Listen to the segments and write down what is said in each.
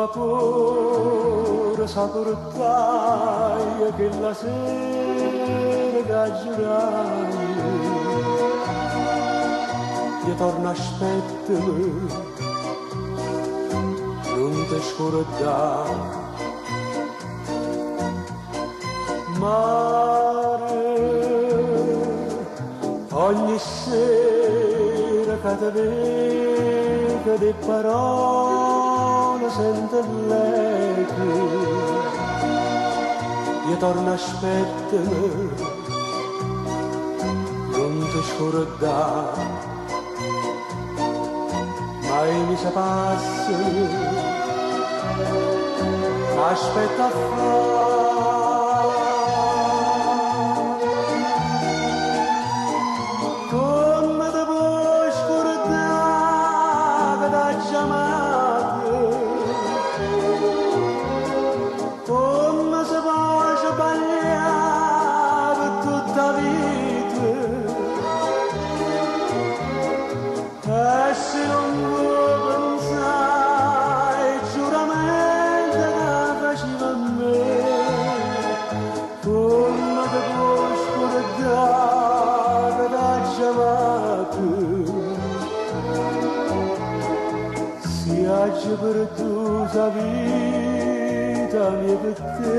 vapore saportai che la sera gaggerai io torno aspettami non ti scordare mare ogni sera che ti vedo di parole sento l'eco io torno aspettami non ti scordare mai mi sa passi aspetta a come ti puoi scordare che t'ha chiamato come si può sbagliare per tutta la vita e se non vuoi pensare ai giuramenti che faceva a me come ti puoi scordare che t'ha chiamato si agge perduta la vita mia per te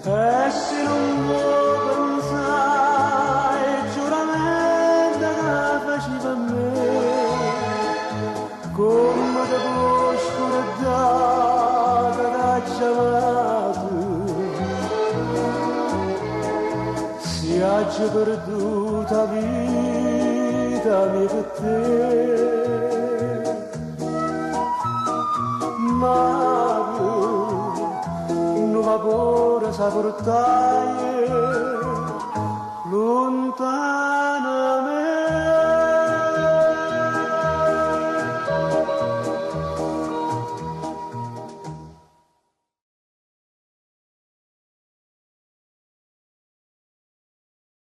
e se non vuoi pensare ai giuramenti che faceva a me come ti puoi scordare che t'ha chiamato si agge perduta la vita mia per te mare un vapore sa portare lontano